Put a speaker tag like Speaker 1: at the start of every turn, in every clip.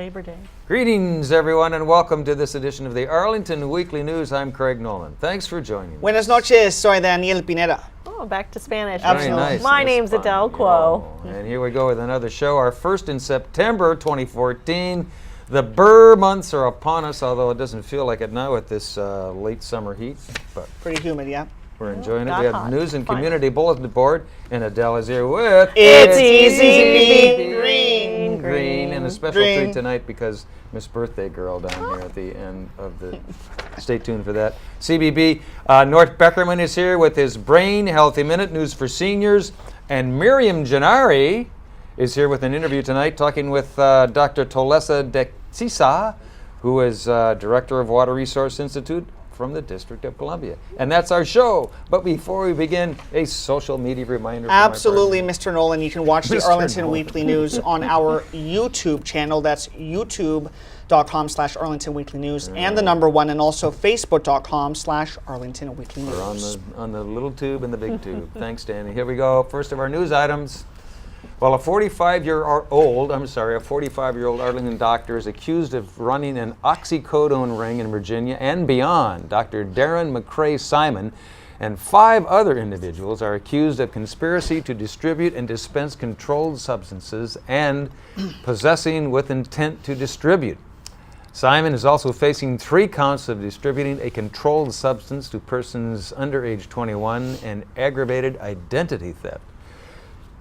Speaker 1: Labor Day.
Speaker 2: Greetings, everyone, and welcome to this edition of the Arlington Weekly News. I'm Craig Nolan. Thanks for joining me.
Speaker 3: Buenas noches, soy Daniel Pineda.
Speaker 1: Oh, back to Spanish.
Speaker 3: Absolutely.
Speaker 2: Very nice.
Speaker 1: My
Speaker 2: That's
Speaker 1: name's
Speaker 2: fun.
Speaker 1: Adele Quo.
Speaker 2: Oh, and here we go with another show, our first in September 2014. The Burr months are upon us, although it doesn't feel like it now with this late summer heat. But
Speaker 3: Pretty humid, yeah.
Speaker 2: we're enjoying it.
Speaker 1: Not
Speaker 2: We have
Speaker 1: hot.
Speaker 2: news and
Speaker 1: Fine.
Speaker 2: community bulletin board, and Adele is here with
Speaker 3: It's easy being
Speaker 2: green, and a special
Speaker 3: Green.
Speaker 2: treat tonight because Miss Birthday Girl down here at the end of the. Stay tuned for that. CBB, Nort Beckerman is here with his Brain Healthy Minute, news for seniors, and Miriam Gennari is here with an interview tonight, talking with Dr. Tolessa Deksissa, who is Director of Water Resource Institute from the District of Columbia. And that's our show. But before we begin, a social media reminder. from our
Speaker 3: Absolutely,
Speaker 2: partner.
Speaker 3: Mr. Nolan. You can watch the
Speaker 2: Mr.
Speaker 3: Arlington
Speaker 2: Nolan.
Speaker 3: Weekly News on our YouTube channel. That's youtube.com/Arlington Weekly News and the number one, and also facebook.com/Arlington Weekly
Speaker 2: We're
Speaker 3: News.
Speaker 2: on the little tube and the big tube. Thanks, Danny. Here we go. First of our news items. Well, a 45-year-old Arlington doctor is accused of running an oxycodone ring in Virginia and beyond. Dr. Darren McCrae Simon and 5 other individuals are accused of conspiracy to distribute and dispense controlled substances and possessing with intent to distribute. Simon is also facing 3 counts of distributing a controlled substance to persons under age 21 and aggravated identity theft.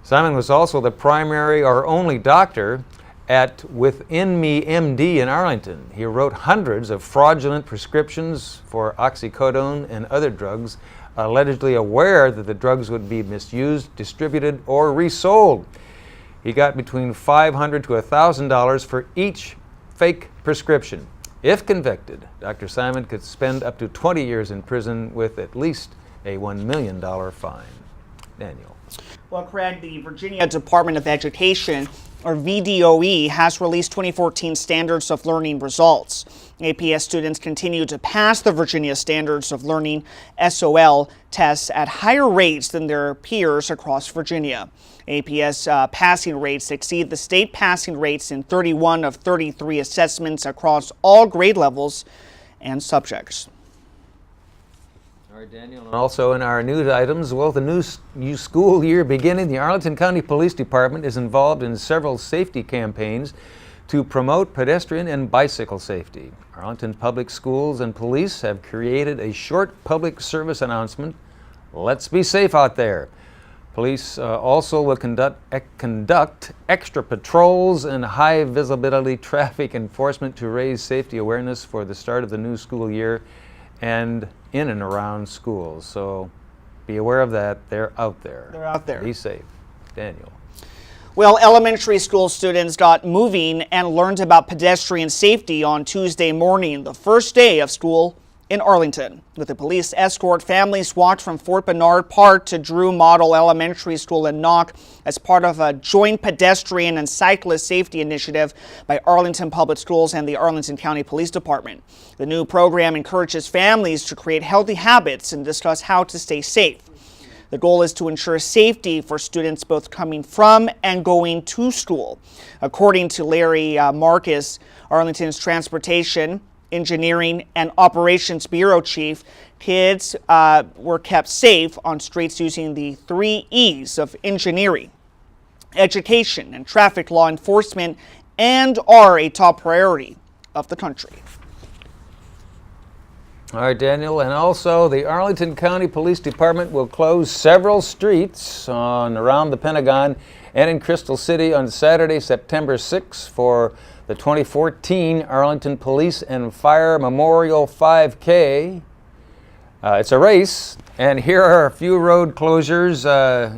Speaker 2: Simon was also the primary or only doctor at Within Me MD in Arlington. He wrote hundreds of fraudulent prescriptions for oxycodone and other drugs, allegedly aware that the drugs would be misused, distributed, or resold. He got between $500 to $1,000 for each fake prescription. If convicted, Dr. Simon could spend up to 20 years in prison with at least a $1 million fine. Daniel.
Speaker 3: Well, Craig, the Virginia Department of Education, or VDOE, has released 2014 Standards of Learning results. APS students continue to pass the Virginia Standards of Learning SOL tests at higher rates than their peers across Virginia. APS passing rates exceed the state passing rates in 31 of 33 assessments across all grade levels and subjects.
Speaker 2: All right, Daniel. And also in our news items, well, the new school year beginning, the Arlington County Police Department is involved in several safety campaigns to promote pedestrian and bicycle safety. Arlington Public Schools and police have created a short public service announcement, "Let's be safe out there." Police also will conduct extra patrols and high visibility traffic enforcement to raise safety awareness for the start of the new school year and in and around schools. So be aware of that. They're out there.
Speaker 3: They're out there.
Speaker 2: Be safe. Daniel.
Speaker 3: Well, elementary school students got moving and learned about pedestrian safety on Tuesday morning, the first day of school in Arlington. With a police escort, families walked from Fort Bernard Park to Drew Model Elementary School in Knock as part of a joint pedestrian and cyclist safety initiative by Arlington Public Schools and the Arlington County Police Department. The new program encourages families to create healthy habits and discuss how to stay safe. The goal is to ensure safety for students both coming from and going to school. According to Larry Marcus, Arlington's Transportation, Engineering, and Operations Bureau Chief, kids were kept safe on streets using the 3 E's of engineering, education, and traffic law enforcement, and are a top priority of the country.
Speaker 2: All right, Daniel. And also, the Arlington County Police Department will close several streets around the Pentagon and in Crystal City on Saturday, September 6th for the 2014 Arlington Police and Fire Memorial 5K. It's a race, and here are a few road closures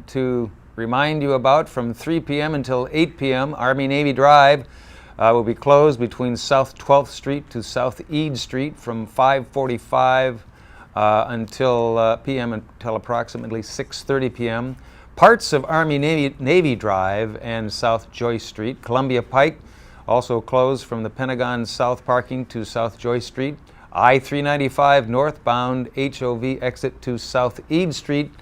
Speaker 2: to remind you about. From 3 p.m. until 8 p.m., Army-Navy Drive will be closed between South 12th Street to South Eade Street from 5:45 p.m. until approximately 6:30 p.m. Parts of Army-Navy Drive and South Joyce Street. Columbia Pike also closed from the Pentagon South parking to South Joyce Street. I-395 northbound HOV exit to South Eade Street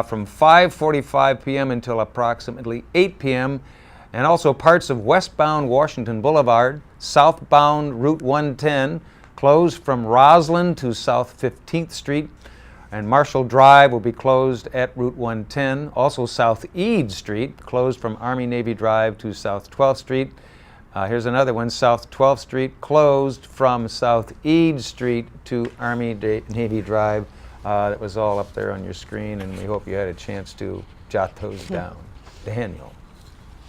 Speaker 2: from 5:45 p.m. until approximately 8 p.m. And also parts of westbound Washington Boulevard, southbound Route 110, closed from Roslyn to South 15th Street. And Marshall Drive will be closed at Route 110. Also South Eade Street, closed from Army-Navy Drive to South 12th Street. Here's another one, South 12th Street, closed from South Eade Street to Army-Navy Drive. That was all up there on your screen, and we hope you had a chance to jot those down. Daniel.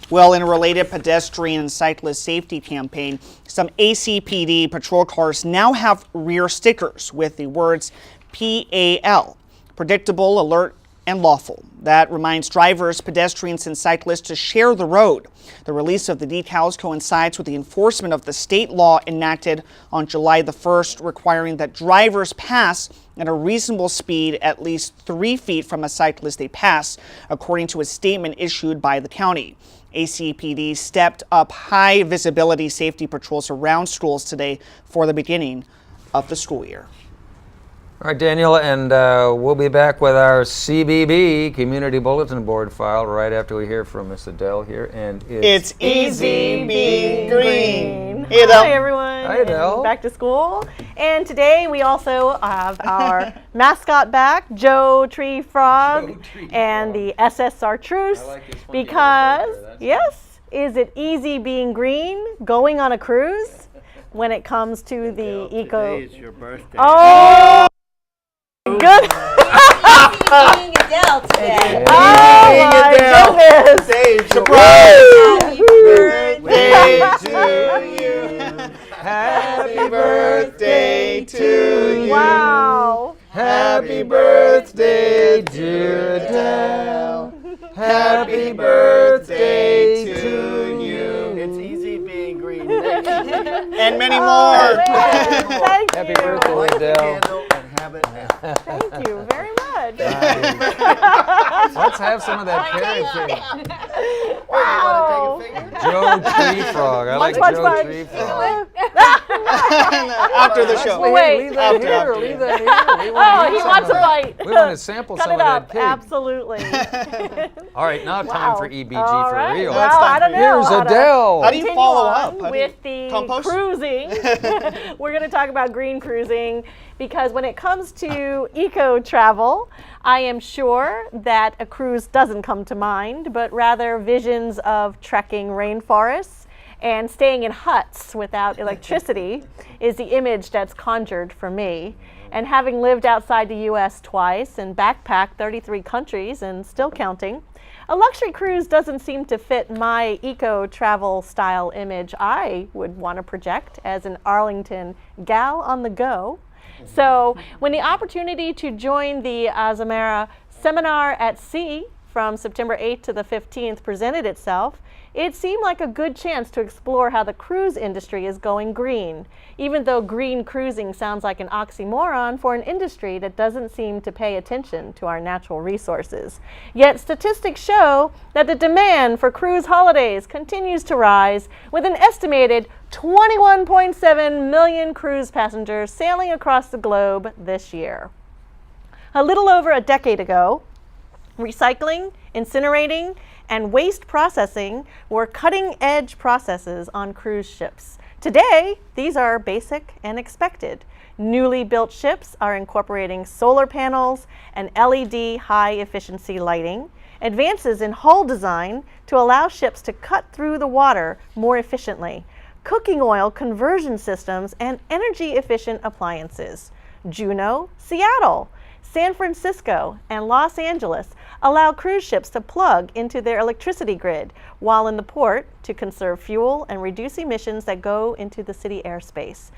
Speaker 3: Well, in a related pedestrian and cyclist safety campaign, some ACPD patrol cars now have rear stickers with the words PAL, predictable, alert, and lawful. That reminds drivers, pedestrians, and cyclists to share the road. The release of the decals coincides with the enforcement of the state law enacted on July the 1st, requiring that drivers pass at a reasonable speed at least 3 feet from a cyclist they pass, according to a statement issued by the county. ACPD stepped up high visibility safety patrols around schools today for the beginning of the school year.
Speaker 2: All right, Daniel, and we'll be back with our CBB, Community Bulletin Board file, right after we hear from Miss Adele here. And
Speaker 3: it's easy being green.
Speaker 1: Hey, Adele. Hi, everyone.
Speaker 2: Hi, Adele.
Speaker 1: Back to school. And today we also have our mascot back, Joe Tree Frog, and the SSR Truce. Because, yes, is it easy being green, going on a cruise, when it comes to the eco?
Speaker 4: Today is your birthday.
Speaker 1: Oh! Good.
Speaker 5: Being Adele today.
Speaker 1: Oh my goodness!
Speaker 3: Surprise!
Speaker 5: Happy birthday
Speaker 3: to you. Happy birthday to you.
Speaker 1: Wow!
Speaker 2: Happy birthday, dear Adele. Happy birthday to you.
Speaker 4: It's easy being green.
Speaker 3: And many more.
Speaker 1: Oh, thank
Speaker 2: Happy
Speaker 1: you.
Speaker 2: birthday,
Speaker 4: Light the
Speaker 2: Adele.
Speaker 4: candle and have it now.
Speaker 1: Thank you very much.
Speaker 2: Let's have some of that carrot cake.
Speaker 1: Wow.
Speaker 4: Want to take a finger?
Speaker 2: Joe Tree Frog. I like
Speaker 1: Much
Speaker 2: Joe
Speaker 1: fun.
Speaker 2: Tree Frog.
Speaker 3: After the show.
Speaker 1: Well, wait.
Speaker 2: Leave that here. Leave that here. We want
Speaker 1: Oh,
Speaker 2: to
Speaker 1: he
Speaker 2: eat some
Speaker 1: wants
Speaker 2: of
Speaker 1: a
Speaker 2: that.
Speaker 1: bite.
Speaker 2: We want to sample
Speaker 1: Cut
Speaker 2: some
Speaker 1: it
Speaker 2: of
Speaker 1: up.
Speaker 2: that cake.
Speaker 1: Absolutely.
Speaker 2: All right, now time for EBG
Speaker 1: All
Speaker 2: for
Speaker 1: right.
Speaker 2: real.
Speaker 1: Well, I don't know.
Speaker 2: Here's
Speaker 1: how to
Speaker 2: Adele.
Speaker 3: How do you
Speaker 1: continue
Speaker 3: follow
Speaker 1: on
Speaker 3: up? How do you
Speaker 1: with the
Speaker 3: compost?
Speaker 1: cruising? We're going to talk about green cruising because when it comes to eco travel, I am sure that a cruise doesn't come to mind, but rather visions of trekking rainforests and staying in huts without electricity is the image that's conjured for me. And having lived outside the U.S. twice and backpacked 33 countries and still counting, a luxury cruise doesn't seem to fit my eco-travel style image I would want to project as an Arlington gal on the go. So when the opportunity to join the Azamara Seminar at Sea from September 8th to the 15th presented itself, it seemed like a good chance to explore how the cruise industry is going green, even though green cruising sounds like an oxymoron for an industry that doesn't seem to pay attention to our natural resources. Yet statistics show that the demand for cruise holidays continues to rise, with an estimated 21.7 million cruise passengers sailing across the globe this year. A little over a decade ago, recycling, incinerating, and waste processing were cutting-edge processes on cruise ships. Today, these are basic and expected. Newly built ships are incorporating solar panels and LED high-efficiency lighting, advances in hull design to allow ships to cut through the water more efficiently, cooking oil conversion systems, and energy-efficient appliances. Juneau, Seattle, San Francisco, and Los Angeles allow cruise ships to plug into their electricity grid while in the port to conserve fuel and reduce emissions that go into the city airspace.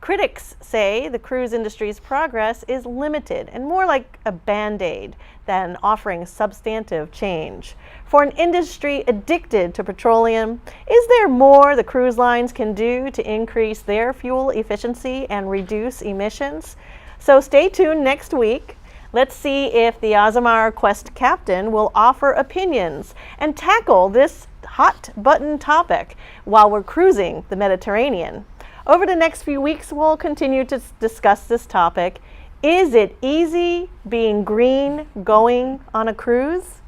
Speaker 1: Critics say the cruise industry's progress is limited and more like a Band-Aid than offering substantive change. For an industry addicted to petroleum, is there more the cruise lines can do to increase their fuel efficiency and reduce emissions? So stay tuned next week. Let's see if the Azamara Quest captain will offer opinions and tackle this hot button topic while we're cruising the Mediterranean. Over the next few weeks, we'll continue to discuss this topic. Is it easy being green going on a cruise?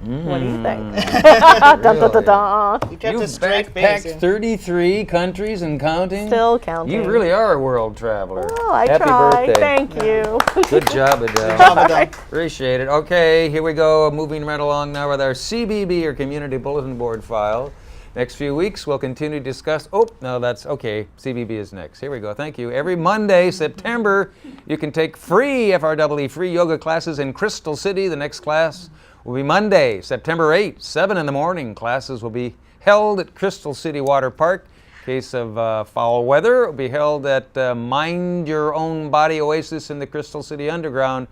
Speaker 1: What do you think? Dun, dun, dun, dun.
Speaker 3: You kept
Speaker 2: You
Speaker 3: a straight
Speaker 2: backpacked
Speaker 3: face.
Speaker 2: 33 countries and counting?
Speaker 1: Still counting.
Speaker 2: You really are a world traveler.
Speaker 1: Oh, I
Speaker 2: Happy
Speaker 1: tried.
Speaker 2: birthday.
Speaker 1: Thank you.
Speaker 2: Good job, Adele.
Speaker 3: Job, Adele.
Speaker 2: Appreciate it. Okay, here we go. Moving right along now with our CBB, or Community Bulletin Board file. Next few weeks, we'll continue to discuss. Oh, no, that's okay. CBB is next. Here we go. Thank you. Every Monday, September, you can take free FREE free yoga classes in Crystal City. The next class will be Monday, September 8th, 7 in the morning. Classes will be held at Crystal City Water Park. In case of foul weather, it will be held at Mind Your Own Body Oasis in the Crystal City Underground.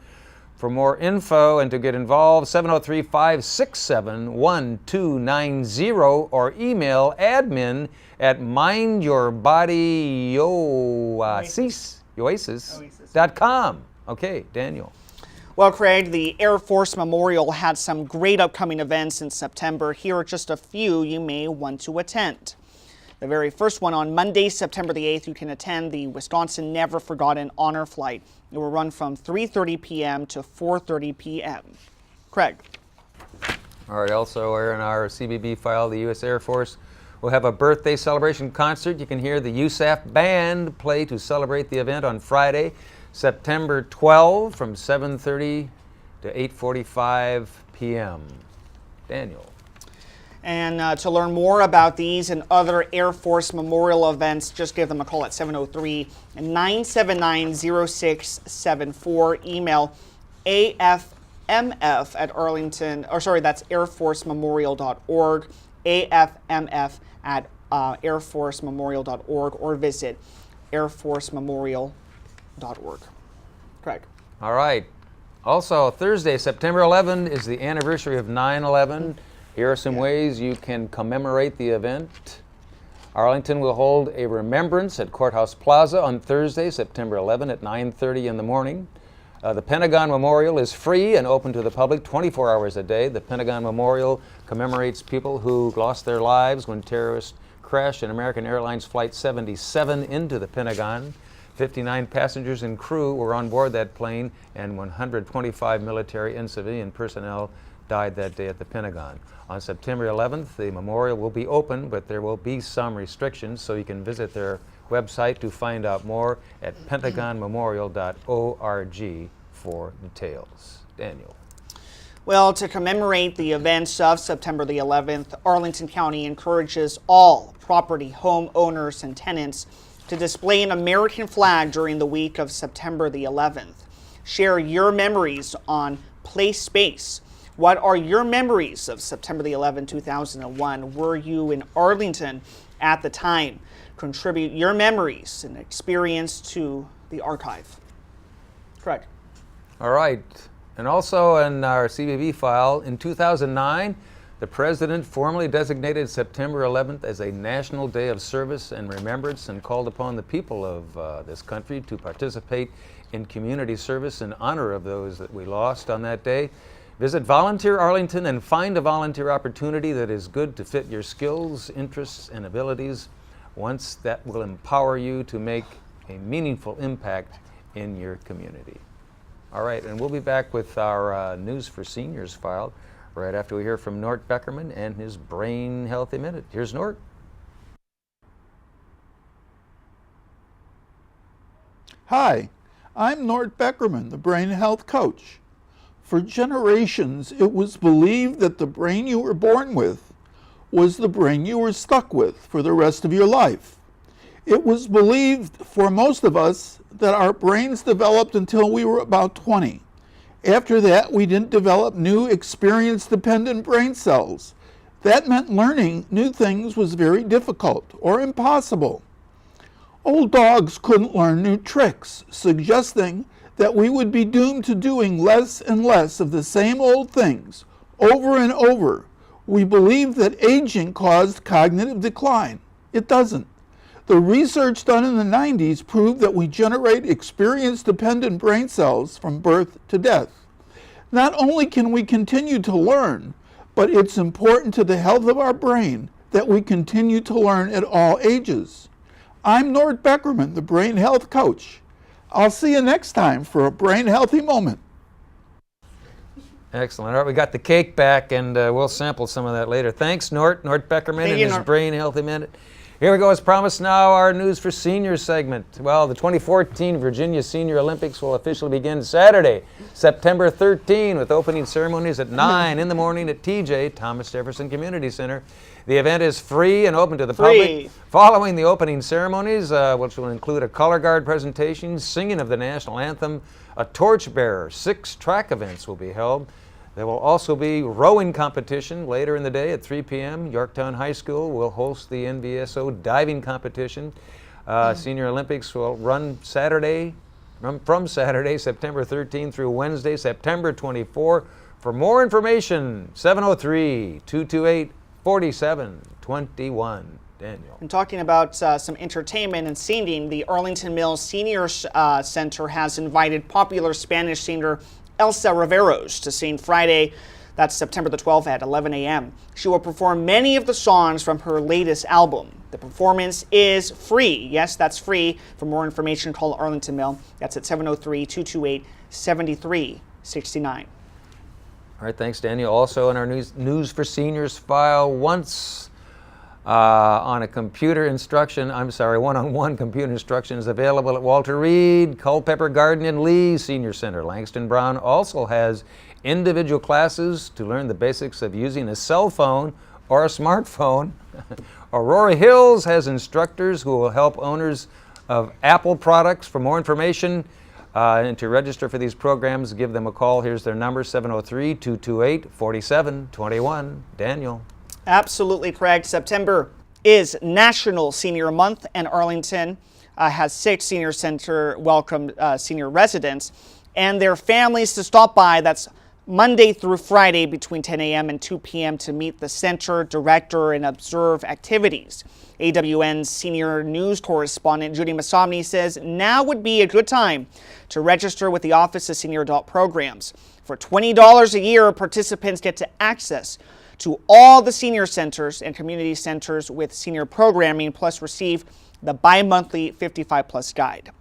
Speaker 2: For more info and to get involved, 703-567-1290 or email admin@mindyourbodyoasis.com. Okay, Daniel.
Speaker 3: Well, Craig, the Air Force Memorial had some great upcoming events in September. Here are just a few you may want to attend. The very first one on Monday, September the 8th, you can attend the Wisconsin Never Forgotten Honor Flight. It will run from 3:30 p.m. to 4:30 p.m. Craig.
Speaker 2: All right, also in our CBB file, the U.S. Air Force will have a birthday celebration concert. You can hear the USAF band play to celebrate the event on Friday, September 12 from 7:30 to 8:45 p.m. Daniel.
Speaker 3: And to learn more about these and other Air Force Memorial events, just give them a call at 703-979-0674. Email AFMF at Arlington, or sorry, that's airforcememorial.org, AFMF at airforcememorial.org, or visit airforcememorial.org. Craig.
Speaker 2: All right. Also, Thursday, September 11 is the anniversary of 9/11. Here are some ways you can commemorate the event. Arlington will hold a remembrance at Courthouse Plaza on Thursday, September 11 at 9:30 in the morning. The Pentagon Memorial is free and open to the public 24 hours a day. The Pentagon Memorial commemorates people who lost their lives when terrorists crashed an American Airlines Flight 77 into the Pentagon. 59 passengers and crew were on board that plane, and 125 military and civilian personnel died that day at the Pentagon. On September 11th, the memorial will be open, but there will be some restrictions, so you can visit their website to find out more at pentagonmemorial.org for details. Daniel.
Speaker 3: Well, to commemorate the events of September the 11th, Arlington County encourages all property homeowners and tenants to display an American flag during the week of September the 11th. Share your memories on Play Space. What are your memories of September the 11th, 2001? Were you in Arlington at the time? Contribute your memories and experience to the archive. Craig.
Speaker 2: All right. And also in our CBB file, in 2009, the President formally designated September 11th as a National Day of Service and Remembrance and called upon the people of this country to participate in community service in honor of those that we lost on that day. Visit Volunteer Arlington and find a volunteer opportunity that is good to fit your skills, interests, and abilities. Once that will empower you to make a meaningful impact in your community. All right, and we'll be back with our News for Seniors file right after we hear from Nort Beckerman and his Brain Healthy Minute. Here's Nort.
Speaker 6: Hi, I'm Nort Beckerman, the Brain Health Coach. For generations, it was believed that the brain you were born with was the brain you were stuck with for the rest of your life. It was believed for most of us that our brains developed until we were about 20. After that, we didn't develop new experience-dependent brain cells. That meant learning new things was very difficult or impossible. Old dogs couldn't learn new tricks, suggesting that we would be doomed to doing less and less of the same old things over and over. We believed that aging caused cognitive decline. It doesn't. The research done in the 90s proved that we generate experience-dependent brain cells from birth to death. Not only can we continue to learn, but it's important to the health of our brain that we continue to learn at all ages. I'm Nort Beckerman, the Brain Health Coach. I'll see you next time for a brain healthy moment.
Speaker 2: Excellent. All right, we got the cake back, and we'll sample some of that later. Thanks, Nort Beckerman,
Speaker 3: Thank
Speaker 2: and
Speaker 3: you,
Speaker 2: his
Speaker 3: Nort.
Speaker 2: Brain Healthy Minute. Here we go. As promised now, our News for Seniors segment. Well, the 2014 Virginia Senior Olympics will officially begin Saturday, September 13, with opening ceremonies at 9 in the morning at TJ, Thomas Jefferson Community Center. The event is free and open to the public. Following the opening ceremonies, which will include a color guard presentation, singing of the national anthem, a torchbearer, 6 track events will be held. There will also be rowing competition later in the day at 3 p.m. Yorktown High School will host the NVSO diving competition. Senior Olympics will run from Saturday, September 13 through Wednesday, September 24. For more information, 703-228-4721. Daniel.
Speaker 3: And talking about some entertainment and singing, the Arlington Mills Senior Center has invited popular Spanish singer Elsa Riveros to sing Friday, that's September the 12th at 11 a.m. She will perform many of the songs from her latest album. The performance is free. Yes, that's free. For more information, call Arlington Mill. That's at 703-228-7369.
Speaker 2: All right, thanks, Daniel. Also in our News for Seniors file, one-on-one computer instruction is available at Walter Reed, Culpeper Garden, and Lee Senior Center. Langston Brown also has individual classes to learn the basics of using a cell phone or a smartphone. Aurora Hills has instructors who will help owners of Apple products. For more information and to register for these programs, give them a call. Here's their number, 703-228-4721. Daniel.
Speaker 3: Absolutely correct. September is National Senior Month, and Arlington has 6 senior center welcome senior residents and their families to stop by. That's Monday through Friday between 10 a.m. and 2 p.m. to meet the center director and observe activities. AWN's senior news correspondent Judy Masomny says now would be a good time to register with the Office of Senior Adult Programs. For $20 a year, participants get to access to all the senior centers and community centers with senior programming, plus receive the bi-monthly 55 Plus guide.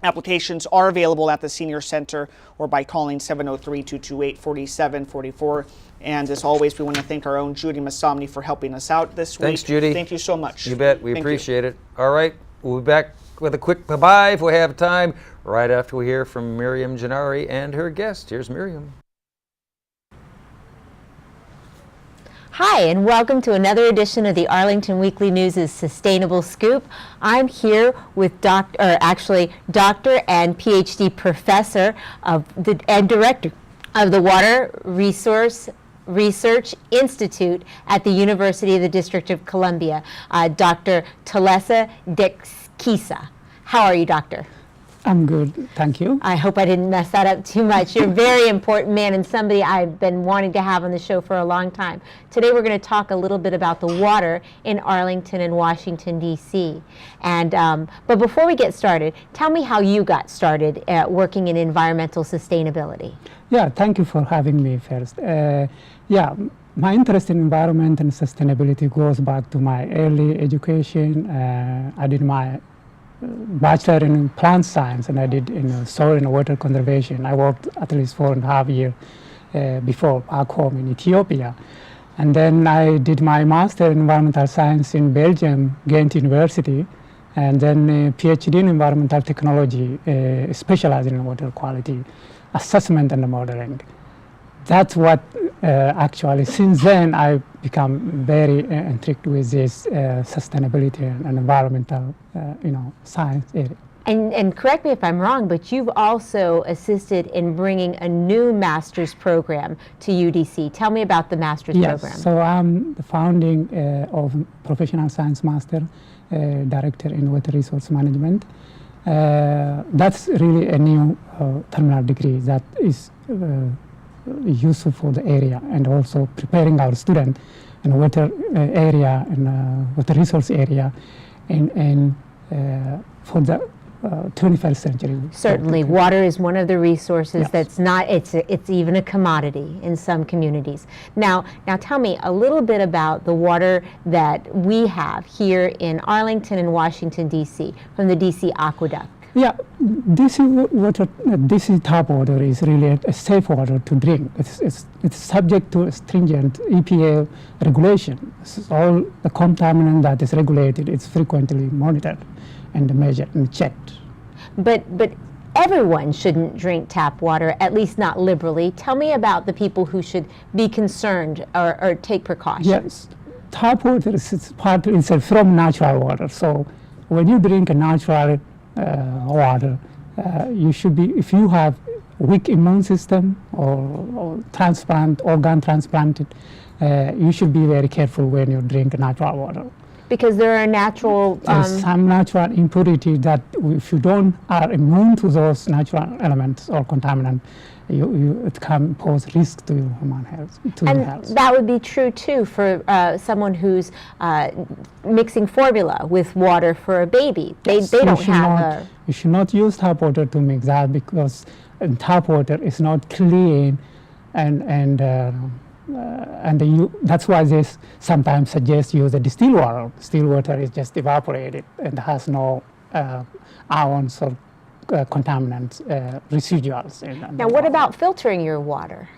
Speaker 3: Applications are available at the senior center or by calling 703-228-4744. And as always, we want to thank our own Judy Masomny for helping us out this week.
Speaker 2: Thanks, Judy.
Speaker 3: Thank you so much.
Speaker 2: You bet. We appreciate it. All right. We'll be back with a quick bye-bye if we have time, right after we hear from Miriam Gennari and her guest. Here's Miriam.
Speaker 7: Hi, and welcome to another edition of the Arlington Weekly News' Sustainable Scoop. I'm here with Doctor and PhD professor and director of the Water Research Institute at the University of the District of Columbia, Dr. Tolessa Deksissa. How are you, Doctor?
Speaker 8: I'm good, thank you.
Speaker 7: I hope I didn't mess that up too much. You're a very important man and somebody I've been wanting to have on the show for a long time. Today we're going to talk a little bit about the water in Arlington and Washington, D.C. And but before we get started, tell me how you got started working in environmental sustainability.
Speaker 8: Yeah, thank you for having me first. My interest in environment and sustainability goes back to my early education. I did my bachelor in plant science, and I did in soil and water conservation. I worked at least 4.5 years before back home in Ethiopia. And then I did my master in environmental science in Belgium, Ghent University, and then a PhD in environmental technology, specializing in water quality assessment and modeling. That's what actually, since then, I become very intrigued with this sustainability and environmental, science area.
Speaker 7: And correct me if I'm wrong, but you've also assisted in bringing a new master's program to UDC. Tell me about the master's program.
Speaker 8: So I'm the founding of Professional Science Master, Director in Water Resource Management. That's really a new terminal degree that is useful for the area, and also preparing our student in water area and water resource area and for the 21st century.
Speaker 7: Certainly, water is one of the resources that's not, it's even a commodity in some communities. Now tell me a little bit about the water that we have here in Arlington and Washington, D.C. from the D.C. Aqueduct.
Speaker 8: Yeah, this is tap water is really a safe water to drink. It's subject to stringent EPA regulation. All the contaminant that is regulated is frequently monitored and measured and checked.
Speaker 7: But everyone shouldn't drink tap water, at least not liberally. Tell me about the people who should be concerned or take precautions.
Speaker 8: Yes, tap water is from natural water. So when you drink a natural water, you should be, if you have weak immune system or organ transplanted, you should be very careful when you drink natural water.
Speaker 7: Because there are natural...
Speaker 8: There's some natural impurity that if you are immune to those natural elements or contaminant, it can pose risk to your human health.
Speaker 7: And that would be true too for someone who's mixing formula with water for a baby. They don't have
Speaker 8: You should not use tap water to mix that, because tap water is not clean, that's why they sometimes suggest use the distilled water. Distilled water is just evaporated and has no ions or contaminants, residuals.
Speaker 7: Now, what about filtering your water?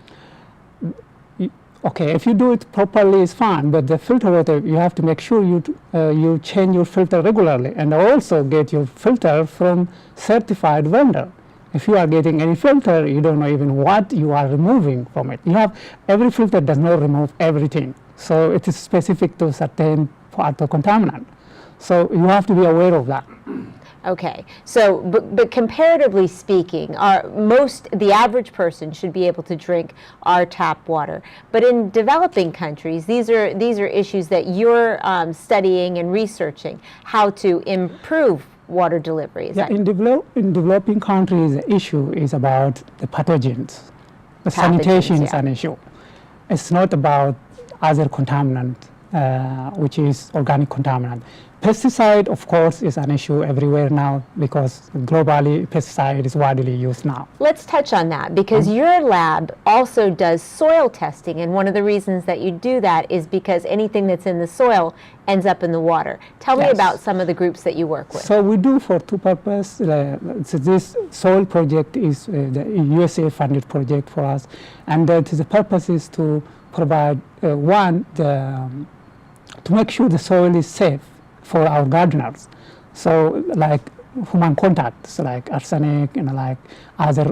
Speaker 8: Okay, if you do it properly, it's fine. But the filter water, you have to make sure you change your filter regularly, and also get your filter from certified vendor. If you are getting any filter, you don't know even what you are removing from it. Every filter does not remove everything. So it is specific to certain part of contaminant. So you have to be aware of that.
Speaker 7: Okay, so but comparatively speaking, the average person should be able to drink our tap water. But in developing countries, these are issues that you're studying and researching, how to improve water delivery.
Speaker 8: In developing countries, the issue is about the pathogens. The sanitation is an issue. It's not about other contaminant, which is organic contaminant. Pesticide, of course, is an issue everywhere now, because globally pesticide is widely used now.
Speaker 7: Let's touch on that, because your lab also does soil testing, and one of the reasons that you do that is because anything that's in the soil ends up in the water. Tell me about some of the groups that you work with.
Speaker 8: So we do for two purposes. So this soil project is the USA funded project for us, and the purpose is to provide to make sure the soil is safe for our gardeners. So like human contacts, like arsenic and like other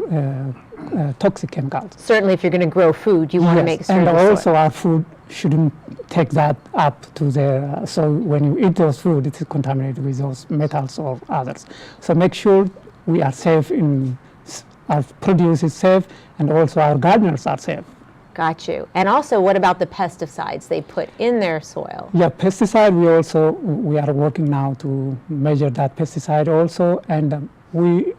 Speaker 8: toxic chemicals.
Speaker 7: Certainly if you're going to grow food, you want to make certain.
Speaker 8: And also our food shouldn't take that up to the, so when you eat those food, it is contaminated with those metals or others. So make sure we are safe, our produce is safe, and also our gardeners are safe.
Speaker 7: Got you. And also, what about the pesticides they put in their soil?
Speaker 8: Yeah, pesticide, we are working now to measure that pesticide also, and we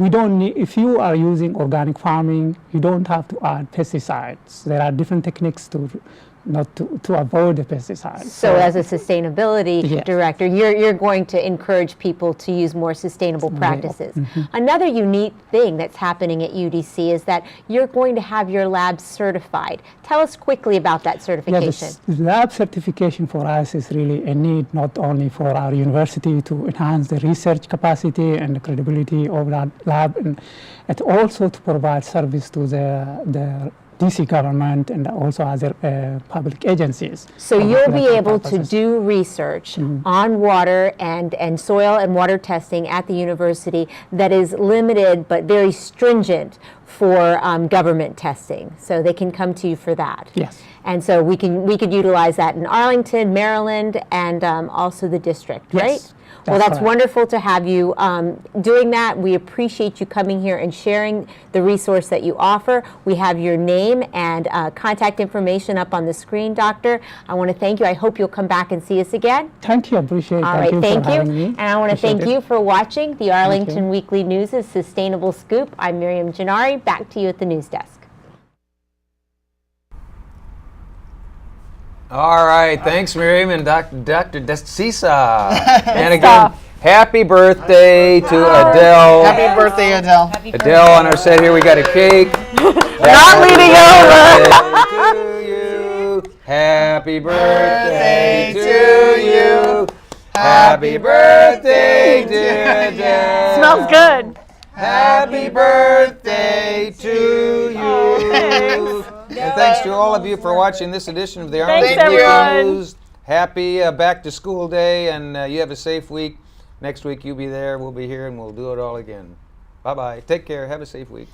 Speaker 8: don't need, if you are using organic farming, you don't have to add pesticides. There are different techniques to avoid the pesticides.
Speaker 7: So as a sustainability director, you're going to encourage people to use more sustainable practices. Another unique thing that's happening at UDC is that you're going to have your lab certified. Tell us quickly about that certification.
Speaker 8: The lab certification for us is really a need, not only for our university to enhance the research capacity and the credibility of that lab, and also to provide service to the DC government and also other public agencies.
Speaker 7: So you'll be able to do research on water and soil and water testing at the university that is limited but very stringent for government testing. So they can come to you for that.
Speaker 8: Yes.
Speaker 7: And so we could utilize that in Arlington, Maryland, and also the district, right?
Speaker 8: Yes.
Speaker 7: Well, that's wonderful to have you doing that. We appreciate you coming here and sharing the resource that you offer. We have your name and contact information up on the screen, Doctor. I want to thank you. I hope you'll come back and see us again.
Speaker 8: Thank you. Appreciate it.
Speaker 7: All right, thank you. And I want to thank you for watching the Arlington Weekly News' Sustainable Scoop. I'm Miriam Gennari. Back to you at the news desk.
Speaker 2: All right, thanks, Miriam and Dr. Deksissa. And again, happy birthday to Adele.
Speaker 3: Happy birthday, Adele.
Speaker 2: Adele on our set here. We got a cake.
Speaker 1: Not leading over.
Speaker 2: To you. Happy birthday to you. Happy birthday, dear Adele.
Speaker 1: Smells good.
Speaker 2: Happy birthday to you.
Speaker 1: Thanks.
Speaker 2: And thanks to all of you for watching this edition of the
Speaker 1: Thanks,
Speaker 2: Arlington
Speaker 1: everyone.
Speaker 2: News. Happy back to school day, and you have a safe week. Next week you'll be there, we'll be here, and we'll do it all again. Bye-bye. Take care. Have a safe week.